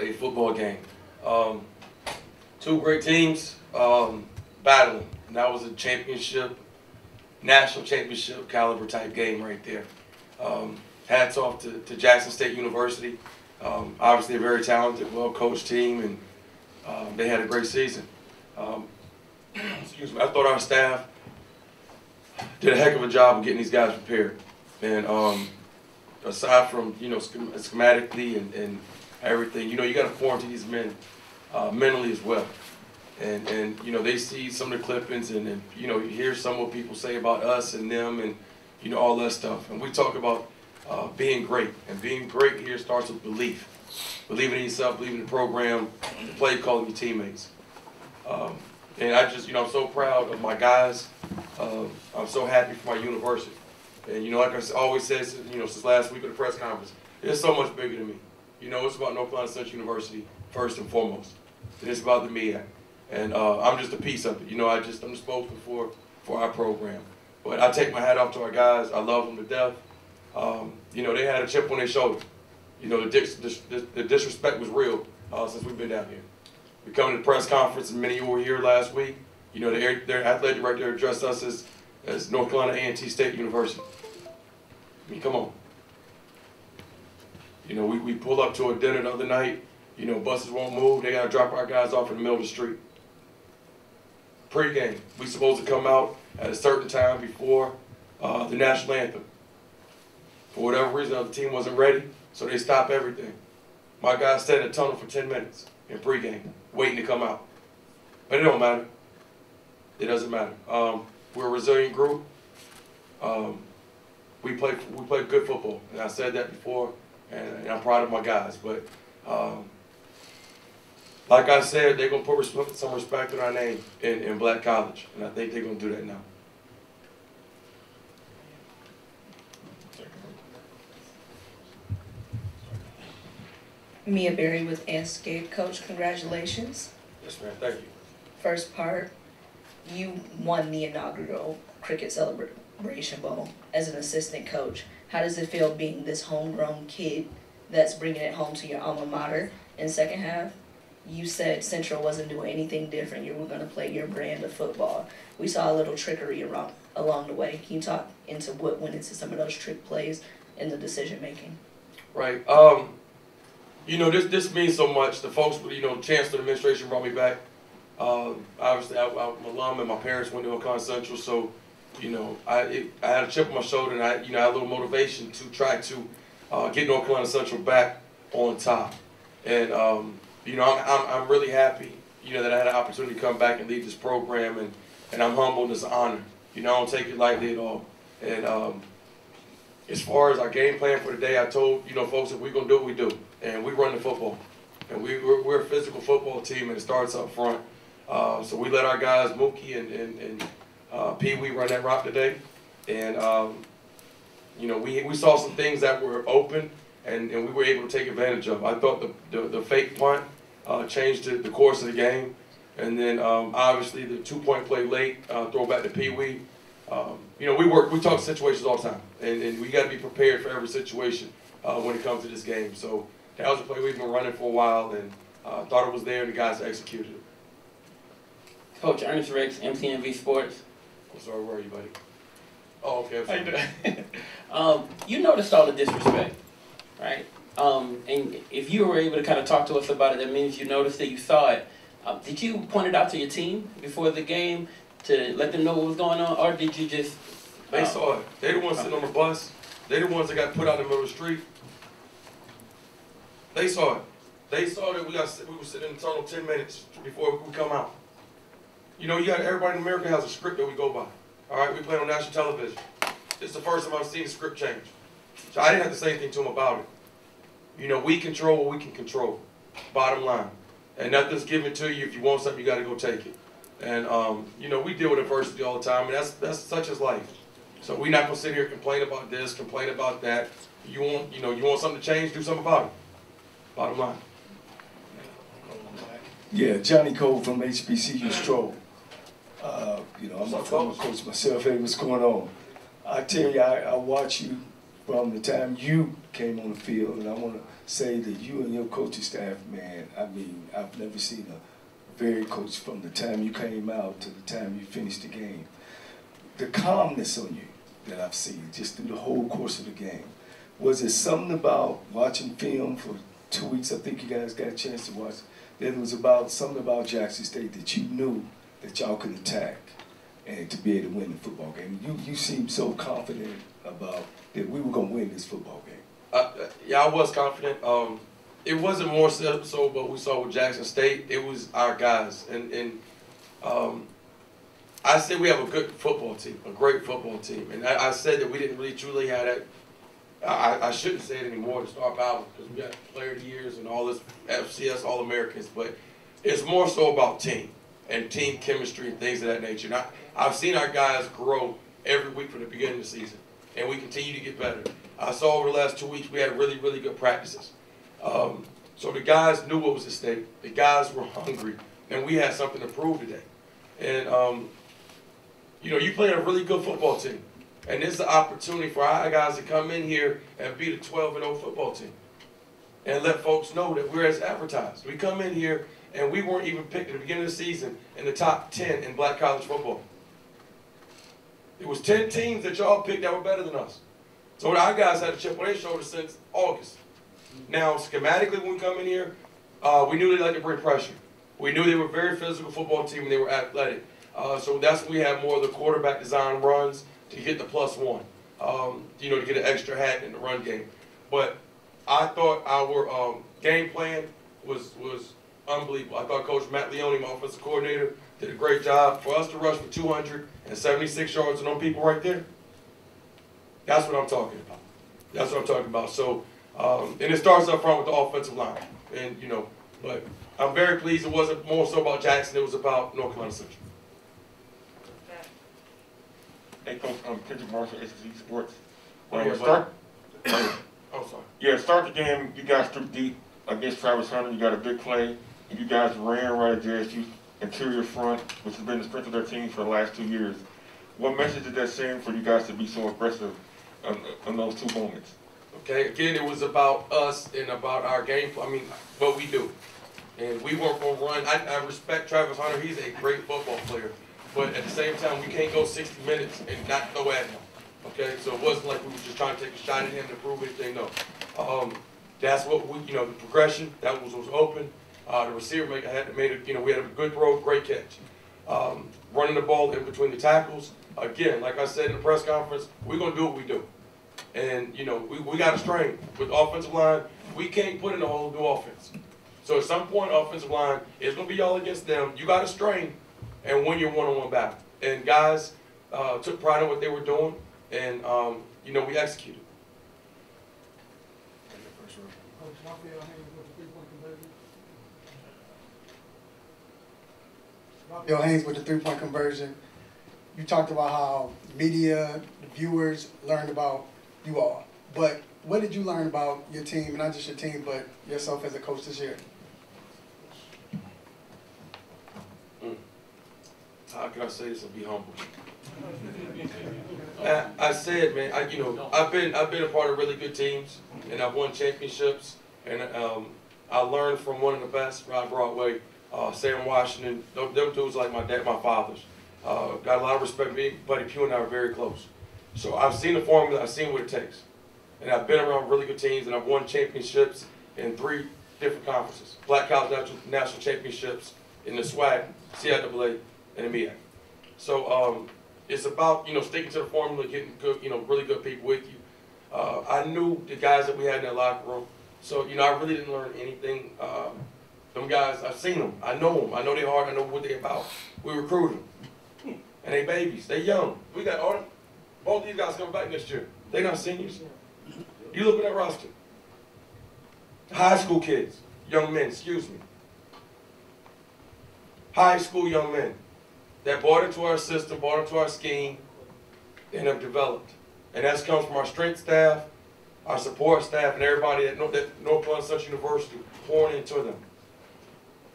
but a football game. Two great teams battling, and that was a championship, national championship caliber type game right there. Hats off to Jackson State University. Obviously a very talented, well-coached team, and they had a great season. Excuse me. I thought our staff did a heck of a job of getting these guys prepared. And aside from, schematically and everything, you got to quarantine these men mentally as well. And they see some of the clippings and you hear some of what people say about us and them and, all that stuff. And we talk about being great. And being great here starts with belief. Believing in yourself, believing in the program, the play calling your teammates. And I just, I'm so proud of my guys. I'm so happy for my university. And, like I always said, since last week at the press conference, it's so much bigger than me. It's about North Carolina Central University first and foremost. And it's about the MEAC. And I'm just a piece of it. I'm the spokesman for our program. But I take my hat off to our guys. I love them to death. They had a chip on their shoulder. The disrespect was real since we've been down here. We come to the press conference, and many of you were here last week. Their athletic director addressed us as North Carolina A&T State University. I mean, come on. We pull up to a dinner the other night. Buses won't move. They got to drop our guys off in the middle of the street. Pre-game, we supposed to come out at a certain time before the national anthem. For whatever reason, the team wasn't ready, so they stopped everything. My guys stayed in the tunnel for 10 minutes in pre-game, waiting to come out. But it don't matter. It doesn't matter. We're a resilient group. We play good football, and I said that before, and I'm proud of my guys. But like I said, they're going to put some respect on our name in Black College, and I think they're going to do that now. Mia Berry with Anscape. Coach, congratulations. Yes, ma'am. Thank you. First part, you won the inaugural Cricket Celebration Bowl as an assistant coach. How does it feel being this homegrown kid that's bringing it home to your alma mater? In second half, you said Central wasn't doing anything different. You were going to play your brand of football. We saw a little trickery along the way. Can you talk into what went into some of those trick plays in the decision making? Right. This means so much. The folks, Chancellor administration brought me back. Obviously, I'm an alum, and my parents went to North Carolina Central, so I had a chip on my shoulder, and I had a little motivation to try to get North Carolina Central back on top. And I'm really happy, that I had an opportunity to come back and lead this program, and I'm humbled and it's an honor. I don't take it lightly at all. And as far as our game plan for today, I told folks, if we're gonna do what we do, and we run the football, and we're a physical football team, and it starts up front. So we let our guys, Mookie and Pee Wee, run that route today, and we saw some things that were open, and we were able to take advantage of. I thought the fake punt changed the course of the game, and then obviously the 2-point play late, throw back to Pee Wee. We talk situations all the time, and we got to be prepared for every situation when it comes to this game. So that was a play we've been running for a while, and thought it was there, and the guys executed it. Coach Ernest Rex, MTNV Sports. I'm sorry, where are you, buddy? Oh, okay. How you doing? You noticed all the disrespect, right? And if you were able to kind of talk to us about it, that means you noticed that you saw it. Did you point it out to your team before the game to let them know what was going on, or did you just... They saw it. They the ones sitting on the bus. They the ones that got put out in the middle of the street. They saw it. They saw that we were sitting in the tunnel 10 minutes before we come out. Everybody in America has a script that we go by. All right, we play on national television. It's the first time I've seen the script change. So I didn't have to say anything to them about it. We control what we can control. Bottom line. And nothing's given to you. If you want something, you got to go take it. And we deal with adversity all the time, and that's such as life. So we're not gonna sit here and complain about this, complain about that. You want something to change, do something about it. Bottom line. Yeah, Johnny Cole from HBCU Stroll. I'm a former coach myself. Hey, what's going on? I tell you, I watch you from the time you came on the field, and I want to say that you and your coaching staff, man, I mean, I've never seen a very coach from the time you came out to the time you finished the game. The calmness on you that I've seen just through the whole course of the game. Was it something about watching film for 2 weeks? I think you guys got a chance to watch. That it was about something about Jackson State that you knew that y'all could attack and to be able to win the football game. You seemed so confident about that we were going to win this football game. Yeah, I was confident. It wasn't more so what we saw with Jackson State. It was our guys. And I said we have a good football team, a great football team. And I said that we didn't really truly have that. I shouldn't say it anymore to Star Power because we got player of the years and all this FCS All-Americans. But it's more so about team and team chemistry and things of that nature. And I've seen our guys grow every week from the beginning of the season. And we continue to get better. I saw over the last 2 weeks we had really, really good practices. So the guys knew what was at stake. The guys were hungry, and we had something to prove today. And you know, you play a really good football team, and this is an opportunity for our guys to come in here and beat a 12-0 football team, and let folks know that we're as advertised. We come in here and we weren't even picked at the beginning of the season in the top 10 in black college football. It was 10 teams that y'all picked that were better than us. So our guys had a chip on their shoulder since August. Now, schematically, when we come in here, we knew they liked to bring pressure. We knew they were a very physical football team and they were athletic. So that's when we had more of the quarterback design runs to get the +1, you know, to get an extra hat in the run game. But I thought our game plan was unbelievable. I thought Coach Matt Leone, my offensive coordinator, did a great job. For us to rush for 276 yards on them people right there, that's what I'm talking about. That's what I'm talking about. So, and it starts up front with the offensive line. And, you know, but I'm very pleased it wasn't more so about Jackson, it was about North Carolina Central. Hey, Coach, Kendrick Marshall, SEC Sports. Oh, sorry. Yeah, start the game, you guys threw deep against Travis Hunter. You got a big play, and you guys ran right at JSU's interior front, which has been the strength of their team for the last 2 years. What message did that send for you guys to be so aggressive on those 2 moments? Okay, again, it was about us and about our game plan. I mean, what we do. And we weren't going to run. I respect Travis Hunter. He's a great football player. But at the same time, we can't go 60 minutes and not throw at him. Okay, so it wasn't like we were just trying to take a shot at him to prove anything. No. That's what we, you know, the progression, that was open. The receiver we had a good throw, great catch. Running the ball in between the tackles. Again, like I said in the press conference, we're going to do what we do. And, you know, we got a strain with the offensive line. We can't put in a whole new offense. So at some point, offensive line, it's going to be y'all against them. You got a strain and win your one-on-one battle. And guys took pride in what they were doing, and, you know, we executed. Bill Haynes with the three-point conversion. You talked about how media, the viewers learned about you all. But what did you learn about your team, not just your team, but yourself as a coach this year? How can I say this and be humble? I said, man, I've been a part of really good teams, and I've won championships, and I learned from one of the best, Rod Broadway, Sam Washington. Them dudes like my dad, my fathers. Got a lot of respect for me. Buddy Pugh and I are very close. So I've seen the formula, I've seen what it takes. And I've been around really good teams, and I've won championships in 3 different conferences. Black College National Championships in the SWAC, CIAA, and the MEAC. So it's about, you know, sticking to the formula, getting good, you know, really good people with you. I knew the guys that we had in that locker room. So, you know, I really didn't learn anything. Them guys, I've seen them. I know them. I know they're hard. I know what they're about. We recruit them. And they babies. They young. We got both these guys coming back next year. They're not seniors. You look at that roster. High school kids. Young men, excuse me. High school young men that bought into our system, bought into our scheme, and have developed. And that comes from our strength staff, our support staff, and everybody at North Carolina Central University pouring into them.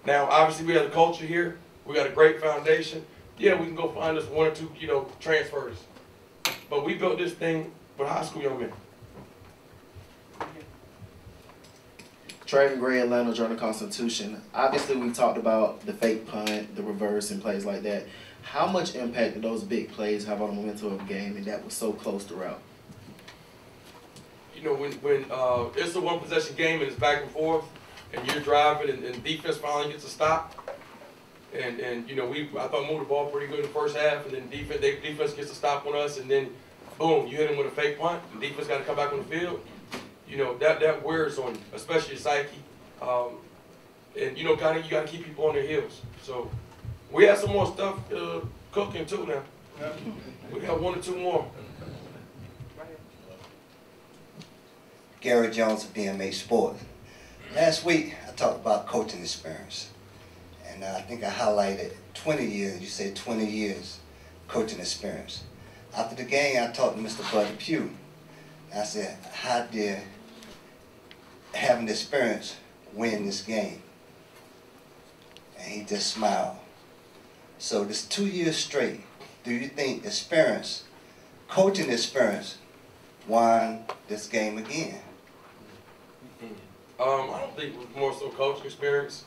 Now, obviously, we have the culture here. We got a great foundation. Yeah, we can go find us 1 or 2, you know, transfers. But we built this thing with high school young men. Traven Gray, Atlanta Journal-Constitution. Obviously, we talked about the fake punt, the reverse, and plays like that. How much impact did those big plays have on the momentum of the game, and that was so close throughout? You know, when it's a one possession game and it's back and forth, and you're driving and defense finally gets a stop, and you know, I thought moved the ball pretty good in the first half, and then defense gets a stop on us, and then boom, you hit them with a fake punt, and defense got to come back on the field. You know, that wears on you, especially your psyche. And you know, you gotta keep people on their heels. So we have some more stuff cooking too now. We got 1 or 2 more. Gary Jones of BMA Sports. Last week I talked about coaching experience, and I think I highlighted 20 years. You said 20 years coaching experience. After the game, I talked to Mr. Buddy Pugh. I said, how did having the experience win this game? And he just smiled. So this 2 years straight, do you think experience, coaching experience, won this game again? I don't think it was more so coaching experience,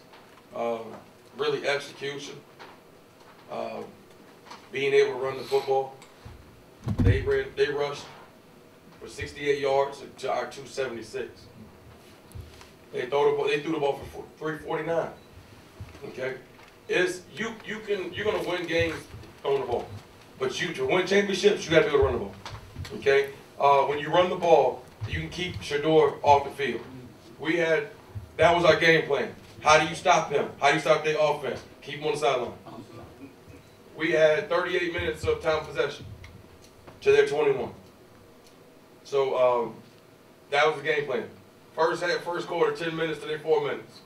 really execution, being able to run the football. They rushed for 68 yards to our 276. They threw the ball for 349. Okay, you're gonna win games throwing the ball, but to win championships you got to be able to run the ball. Okay, when you run the ball, you can keep Shedeur off the field. That was our game plan. How do you stop him? How do you stop their offense? Keep him on the sideline. We had 38 minutes of time possession to their 21. So that was the game plan. First quarter, 10 minutes to their 4 minutes.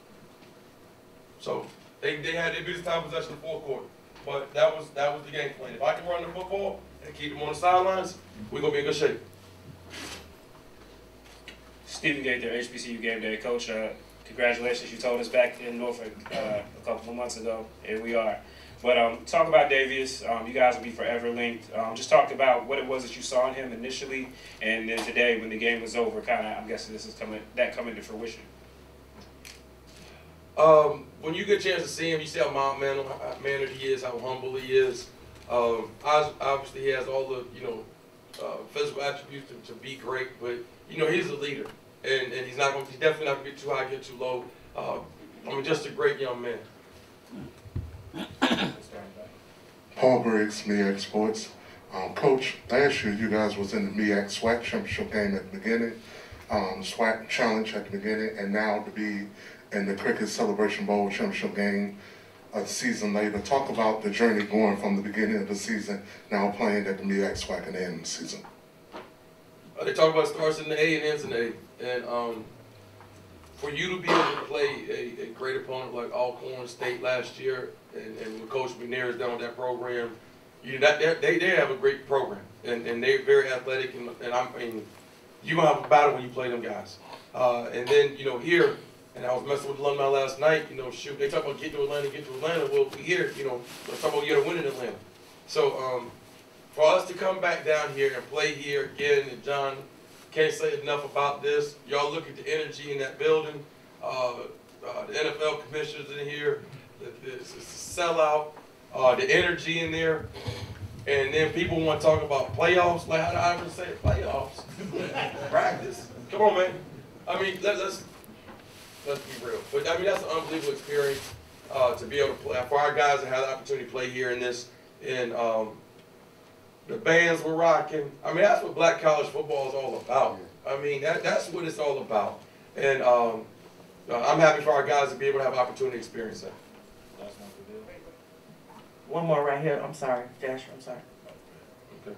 So they had their biggest time possession in the fourth quarter. But that was the game plan. If I can run the football and keep them on the sidelines, we're gonna be in good shape. Stephen Gaither, HBCU Game Day. Coach, congratulations. You told us back in Norfolk a couple of months ago. Here we are. But talk about Davius. You guys will be forever linked. Just talk about what it was that you saw in him initially, and then today when the game was over, kind of, I'm guessing this is coming to fruition. When you get a chance to see him, you see how mild-mannered he is, how humble he is. Obviously, he has all the physical attributes to be great, but he's a leader, and he's definitely not gonna get too high, get too low. Just a great young man. Paul Briggs, MEAC Sports. Coach, last year you guys was in the MEAC SWAC championship game at the beginning, SWAC challenge at the beginning, and now to be in the Cricket Celebration Bowl championship game a season later. Talk about the journey going from the beginning of the season, now playing at the MEAC SWAC and the end of the season. They talk about starts in the A and ends in the A, and for you to be able to play a great opponent like Alcorn State last year, and with Coach McNair is down with that program, they have a great program, and they're very athletic, and you're gonna have a battle when you play them guys. And then here, and I was messing with alumni last night. Shoot, they talk about get to Atlanta. Well, we here, let's talk about you got to win in Atlanta. So for us to come back down here and play here again, and John can't say enough about this. Y'all look at the energy in that building. The NFL commissioners in here. It's a sellout. The energy in there. And then people want to talk about playoffs. Like, how do I ever say playoffs? Practice. Come on, man. Let's be real. But that's an unbelievable experience to be able to play. For our guys to have the opportunity to play here in this. And the bands were rocking. That's what black college football is all about. That's what it's all about. And I'm happy for our guys to be able to have an opportunity to experience that. One more right here. I'm sorry. Dasher, I'm sorry. Okay.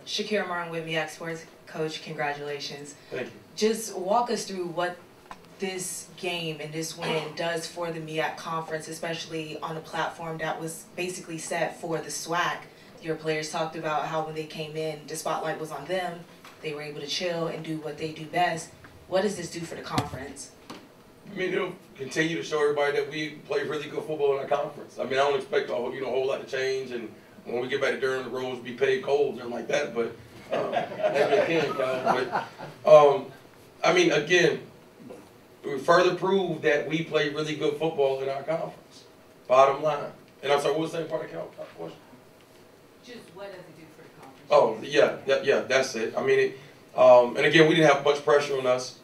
Shakira Martin with MEAC Sports. Coach, congratulations. Thank you. Just walk us through what this game and this win does for the MEAC conference, especially on a platform that was basically set for the SWAC. Your players talked about how when they came in, the spotlight was on them. They were able to chill and do what they do best. What does this do for the conference? It'll continue to show everybody that we play really good football in our conference. I don't expect a whole lot to change, and when we get back to Durham, the roads be paved cold, nothing like that. But maybe it can, Kyle. But again, further prove that we play really good football in our conference. Bottom line. And I'm sorry, what was the second part of the question? Just what does it do for the conference? Oh, yeah, that's it. I mean, and again, we didn't have much pressure on us.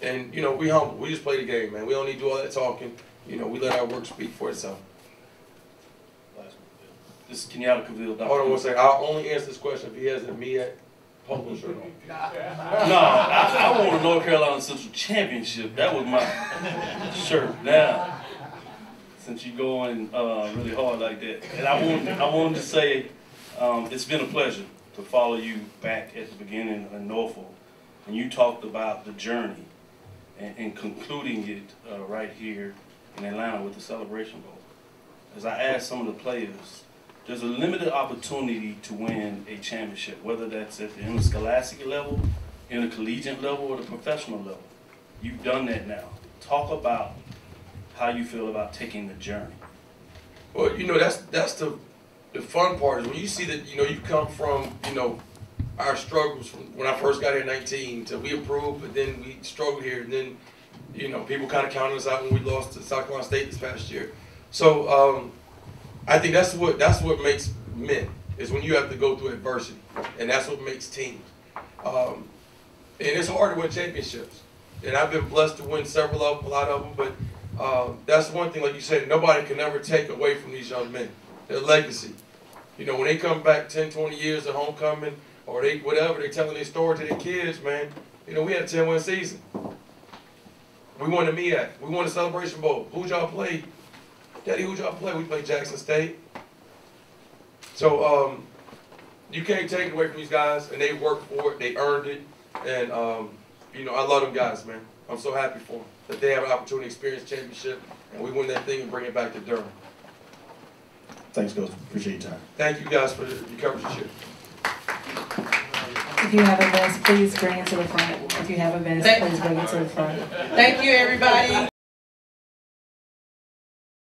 And, you know, we humble. We just play the game, man. We don't need to do all that talking. You know, we let our work speak for itself. This is Kenyatta Cavill. Hold on one second. I'll only answer this question if he has a MEAC polo shirt on. No, I won a North Carolina Central Championship. That was my shirt. Now, since you're going really hard like that, and I wanted to say it's been a pleasure to follow you back at the beginning in Norfolk, and you talked about the journey and concluding it right here in Atlanta with the Celebration Bowl. As I asked some of the players, there's a limited opportunity to win a championship, whether that's at the interscholastic level, intercollegiate level, or the professional level. You've done that now. Talk about how you feel about taking the journey. Well, you know, that's the fun part is when you see that, you know, you come from, you know, our struggles from when I first got here in 19 till we improved, but then we struggled here, and then, you know, people kind of counted us out when we lost to South Carolina State this past year. So I think that's what makes men, is when you have to go through adversity, and that's what makes teams. And it's hard to win championships, and I've been blessed to win several of them, a lot of them, but that's one thing, like you said, nobody can ever take away from these young men, their legacy. You know, when they come back 10, 20 years at homecoming, or they whatever, they telling their story to their kids, man. You know, we had a 10-win season. We won the MEAC. We won the Celebration Bowl. Who'd y'all play? Daddy, who'd y'all play? We played Jackson State. So you can't take it away from these guys, and they worked for it. They earned it, and you know, I love them guys, man. I'm so happy for them that they have an opportunity to experience championship, and we win that thing and bring it back to Durham. Thanks, Coach. Appreciate your time. Thank you guys for your coverage this year. If you have events, please bring it to the front. If you have events, please bring it to the front. Thank you, everybody.